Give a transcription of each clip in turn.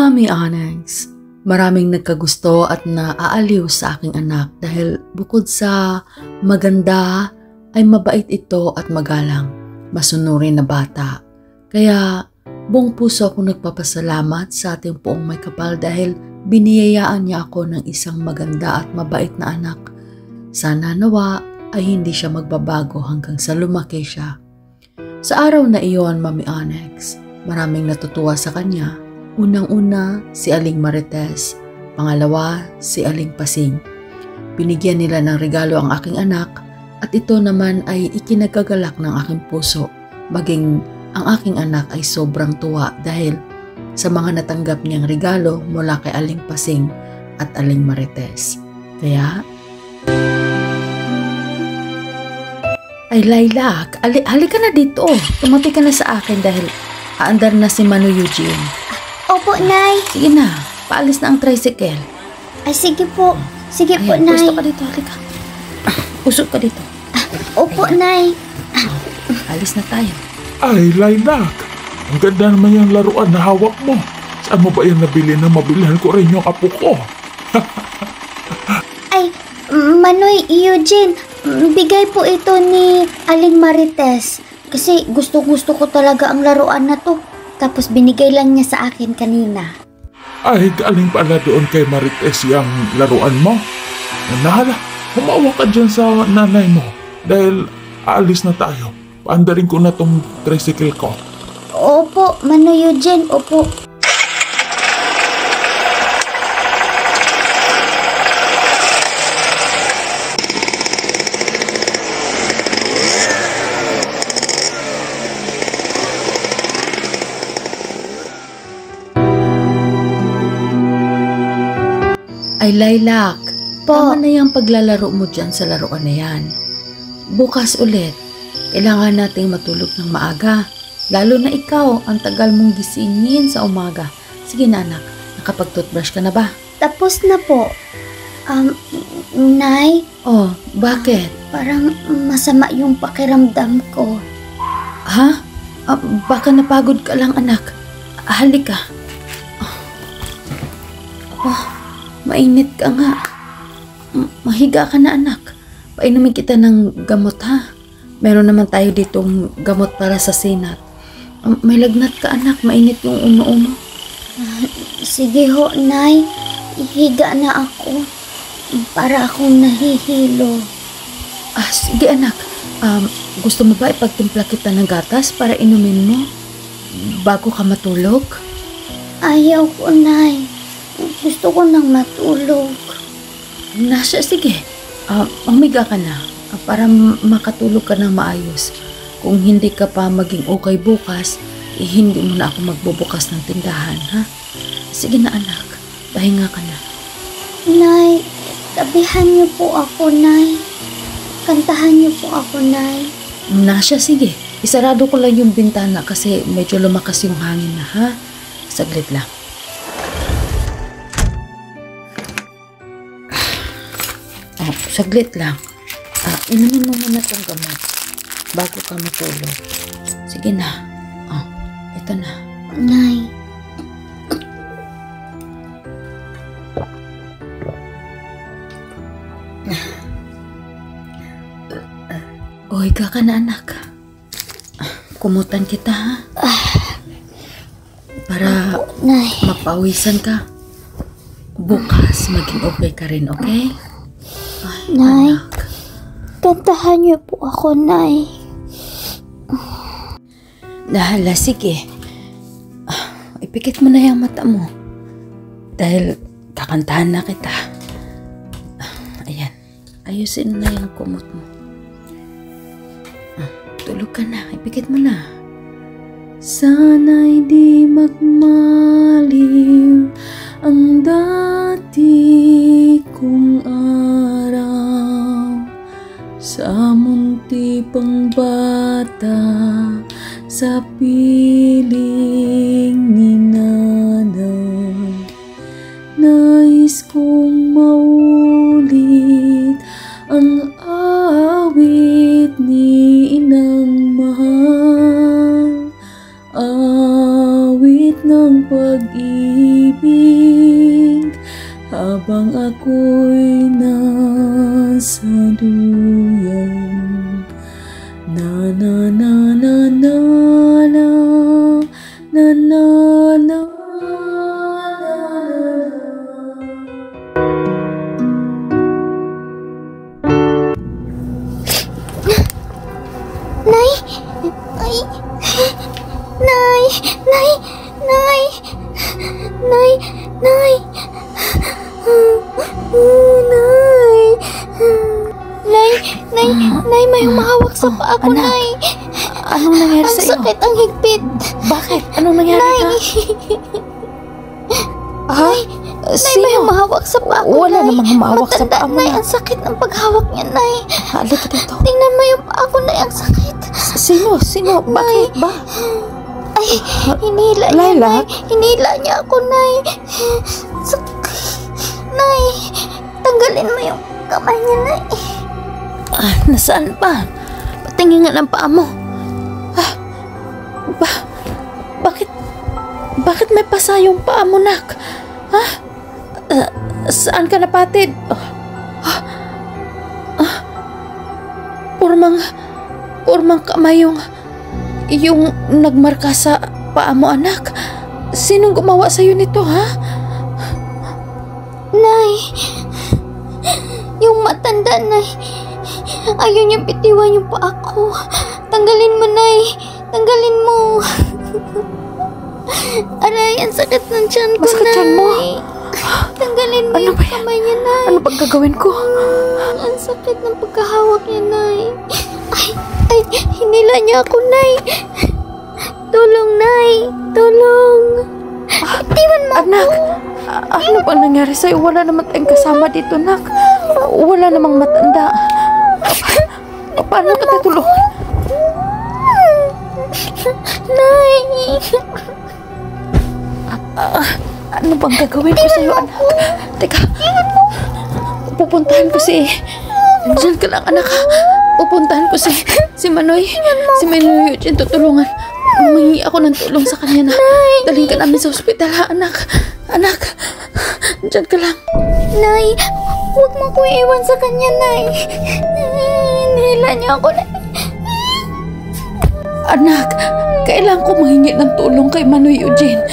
Mami Onyx, maraming nagkagusto at naaaliw sa aking anak dahil bukod sa maganda ay mabait ito at magalang, masunurin na bata. Kaya buong puso akong nagpapasalamat sa ating poong may kapal dahil biniyayaan niya ako ng isang maganda at mabait na anak. Sana nawa ay hindi siya magbabago hanggang sa lumaki siya. Sa araw na iyon, Mami Onyx, maraming natutuwa sa kanya. Unang-una, si Aling Marites. Pangalawa, si Aling Pasing. Binigyan nila ng regalo ang aking anak at ito naman ay ikinagagalak ng aking puso. Maging ang aking anak ay sobrang tuwa dahil sa mga natanggap niyang regalo mula kay Aling Pasing at Aling Marites. Kaya, ay Lilac, halika na dito. Tumabi ka na sa akin dahil aandar na si Manu Eugene. Opo, Nay. Sige na, paalis na ang tricycle. Ay, sige po. Sige po, Ayan, Nay. Pusto ka dito, halika. Usok ka dito. Opo, Nay. Alis na tayo. Ay, Lilac, ang ganda naman yung laruan na hawak mo. Saan mo ba yan nabili na mabilihan ko rin yung apo ko? Ay, Manoy Eugene, bigay po ito ni Aling Marites. Kasi gusto-gusto ko talaga ang laruan na to. Tapos binigay lang niya sa akin kanina. Ay, galing pala doon kay Marites yung laruan mo. Nahala, humawa ka dyan sa nanay mo. Dahil aalis na tayo. Paandarin ko na tong tricycle ko. Opo, Manoy Eugene, opo. Ay Lilac, Po. tama na yung paglalaro mo dyan sa laruan na yan. Bukas ulit, kailangan nating matulog ng maaga. Lalo na ikaw, ang tagal mong gisingin sa umaga. Sige na anak, nakapag-toothbrush ka na ba? Tapos na po. Nay, Oh, bakit? parang masama yung pakiramdam ko. Ha? Baka napagod ka lang anak. Halika. Oh, mainit ka nga. Mahiga ka na anak. Painumin kita ng gamot ha. Meron naman tayo ditong gamot para sa sinat. May lagnat ka anak, mainit yung uno mo. Sige ho, Nay. Ihiga na ako. Para akong nahihilo. Sige anak. Gusto mo ba ipagtimpla kita ng gatas para inumin mo bago ka matulog? Ayaw ko, Nay. Gusto ko nang matulog. Sige. Umiga ka na para makatulog ka ng maayos. Kung hindi ka pa maging okay bukas, hindi mo na ako magbubukas ng tindahan, ha? Sige na anak, pahinga ka na. Nay, tabihan niyo po ako, Nay. Kantahan niyo po ako, Nay. Sige. Isarado ko lang yung bintana kasi medyo lumakas yung hangin na, ha? Saglit lang. Saglit lang. Inumin mo muna itong gamot bago ka matulog. Sige na. Ito na. Nay. Higa ka na anak. Kumutan kita ha. Para Nay. mapawisan ka. Bukas maging okay ka rin, okay? Ay, Nay. anak. Kantahan niyo po ako, Nay. Sige. Ipikit mo na yung mata mo. Dahil kakantahan na kita. Ayan. Ayusin mo na yung kumot mo. Tulog ka na. Ipikit mo na. Sana'y di magmaliw ang dati kong araw sa munti pang bata sa piling ni nanay. Nais kong maulit ang awit ni inang mahal, awit ng pag-ibig habang ako'y nasa duyan. Na na na na na na na na na. Nay! Ay! Nay! Nay! Nay! Nay! Nay! Nay! Nay! Nay! May humahawak sa paa ko, Anak. Nay! Anong nangyari Ang sa iyo? sakit, ang higpit! Bakit? Anong nangyari Nay! ha? Nay! Nay, may humahawak sa paa ko, Wala Nay. namang humahawak sa Matanda, paa mo, Nay, Nak. ang sakit ng paghawak niya, Nay. Halika dito. Tingnan mo yung paa ko, Nay, ang sakit. Sino? Sino? Bakit ba? Ay, hinila niya, Laila? Nay. Hinila niya ako, Nay. Nay, tanggalin mo yung kamay niya, Nay. Nasaan pa? Patingin nga ng paa mo. Bakit may pasa yung paa mo, Nak? Saan ka napatid? Purmang kamay yung nagmarka sa paa mo, anak. Sinong gumawa sa'yo nito, ha? Nay, yung matanda, Nay. Ayaw niya bitiwan yung paa ko. Tanggalin mo, Nay. Tanggalin mo. Aray, ang sakit ng tiyan ko, Masakit tiyan mo? Nay. Tanggalin mo Ano yung ba yan? kamay niya, Nay. Ano bang gagawin ko? Ang sakit ng pagkahawak niya, Nay. Ay, hinila niya ako, Nay. Tulong, Nay. Tulong. Bitiwan mo Anak, ako. ano bang nangyari sa'yo? Wala naman tayong kasama dito, Nak. Wala namang matanda. Paano ka tutulungan? Nay. Ano bang gagawin ko sa'yo, anak? Teka, pupuntahan ko si... Diyan ka lang, anak, ha? Pupuntahan ko si Manoy. Si Manoy yun, tutulungan. Humingi ako ng tulong sa kanya na dalhin ka namin sa ospital, ha, anak? Anak, diyan ka lang. Nay, huwag mo ko iwan sa kanya, Nay. Nihila niya ako, Nay. Anak, kailangan ko mahingi ng tulong kay Manoy Eugene.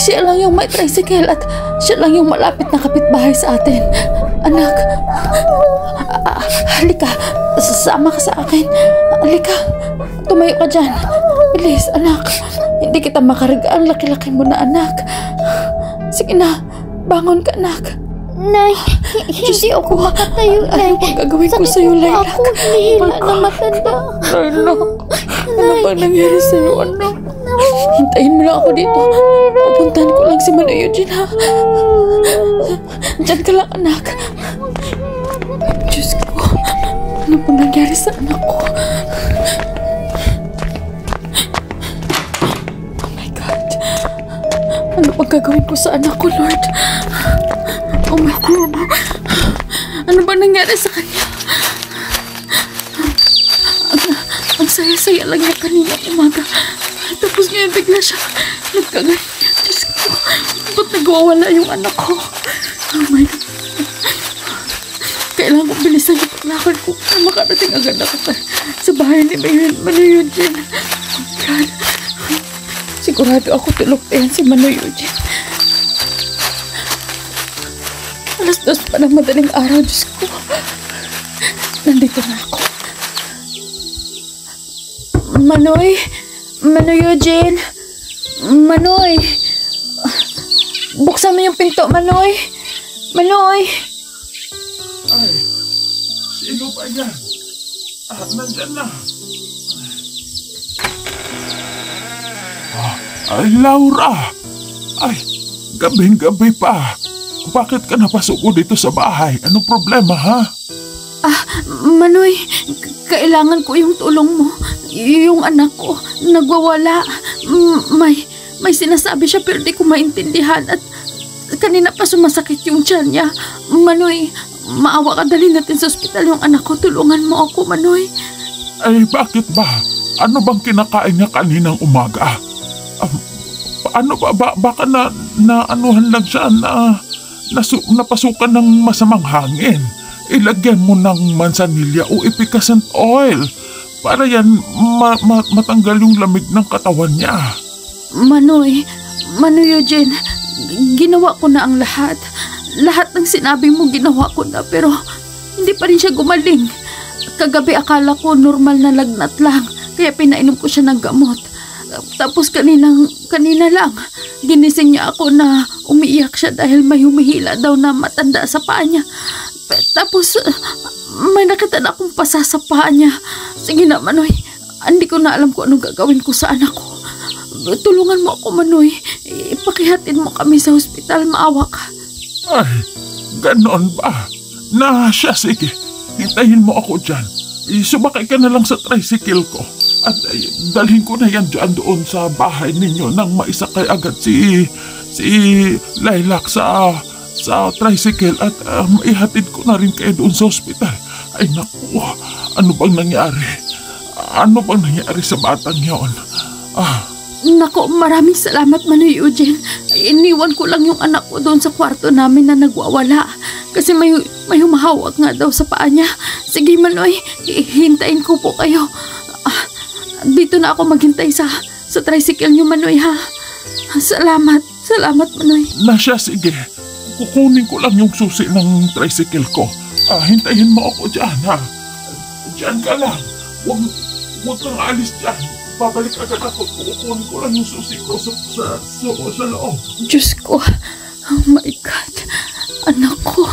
Siya lang yung may tricycle at siya lang yung malapit na kapitbahay sa atin. Anak, halika, sasama ka sa akin. Halika, tumayo ka dyan. Bilis, anak. Hindi kita makarigaan. Laki-laki mo na, anak. Sige na, bangon ka, anak. Nay, hindi ako makatayo, Nay. Ano bang gagawin ko sa'yo, Laila? Ako, nihila na matanda. Laila, ano bang nangyari sa'yo, anak? Hintayin mo lang ako dito. Pupuntahan ko lang si Manoy Eugene, ha? Diyan ka lang, anak. Diyos ko, ano bang nangyari sa anak ko? Oh my God. Ano bang gagawin ko sa anak ko, Lord? Oh my God. Ano ba nangyari sa kanya? Ang saya-saya lang niya kanina umaga. Tapos ngayon bigla siya nagkaganyan. Diyos ko, ba't nagwawala yung anak ko? Oh my God. Kailangan ko bilisan yung paglakad ko para makarating agad ako sa bahay ni Manoy Eugene. Oh God. Sigurado ako tulog pa yan si Manoy Eugene. 2:00 pa ng madaling araw, Diyos ko. Nandito na ako. Manoy Eugene. Manoy. Buksan mo yung pinto, Manoy. Manoy. Ay, sino ba yan? Nandyan na. Ay, Laura. Ay, gabing-gabi pa. Bakit ka napasuko dito sa bahay? Anong problema, ha? Manoy, kailangan ko yung tulong mo. Yung anak ko, nagwawala. May sinasabi siya pero di ko maintindihan at kanina pa sumasakit yung tiyan niya. Manoy, maawa ka, dali natin sa ospital yung anak ko. Tulungan mo ako, Manoy. Ay, bakit ba? Ano bang kinakain niya kaninang umaga? Paano ba? Baka na anuhan lang siya na napasukan ng masamang hangin. Ilagyan mo ng mansanilya o efficacent oil para yan matanggal yung lamig ng katawan niya. Manoy Eugene, ginawa ko na ang lahat. Lahat ng sinabi mo ginawa ko na, pero hindi pa rin siya gumaling. Kagabi akala ko normal na lagnat lang, kaya pinainom ko siya ng gamot. Tapos kanina lang, ginising niya ako na umiiyak siya dahil may humihila daw na matanda sa paa niya. Tapos may nakita na akong pasa sa paa niya. Sige na, Manoy, hindi ko na alam kung anong gagawin ko sa anak ko. Tulungan mo ako, Manoy. Ipakihatid mo kami sa hospital, maawa ka. Ay, ganon ba? Siya, sige. Hintayin mo ako dyan. Sumakay ka na lang sa tricycle ko. At dalhin ko na yan dyan doon sa bahay ninyo nang maisakay agad si Lilac sa tricycle at maihatid ko na rin kayo doon sa hospital. Ay naku, ano bang nangyari? Ano bang nangyari sa batang yon? Nako, maraming salamat, Manoy Eugene. Iniwan ko lang yung anak ko doon sa kwarto namin na nagwawala. Kasi may humahawak nga daw sa paa niya. Sige, Manoy, hintayin ko po kayo. Dito na ako maghintay sa tricycle niyo, Manoy, ha? Salamat, Manoy. Siya, sige. Kukunin ko lang yung susi ng tricycle ko. Hintayin mo ako dyan, ha? Dyan ka lang. Huwag kang alis dyan. Babalik agad ako. Kukunin ko lang yung susi ko sa loob. Diyos ko. Oh my God. Anak ko.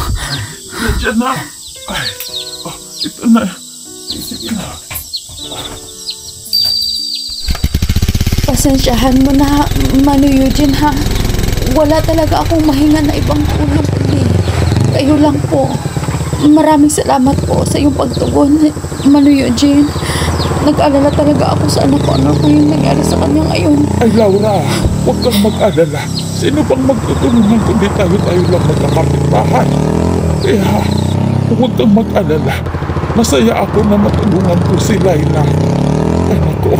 Nandiyan na. Ito na. Sige na. Pasensyahan mo na, Manoy Eugene, ha? Wala talaga akong mahinga na ibang tulong kundi kayo lang po. Maraming salamat po sa iyong pagtugon, Manoy Eugene. Nag-alala talaga ako sa anak ko. Ano po yung nangyari sa kanya ngayon? Ay, Laura, huwag kang mag-alala. Sino bang magtutulungan kundi tayo lang magkakapitbahay? Kaya, huwag kang mag-alala. Masaya ako na matulungan ko si Lilac. Ay, naku.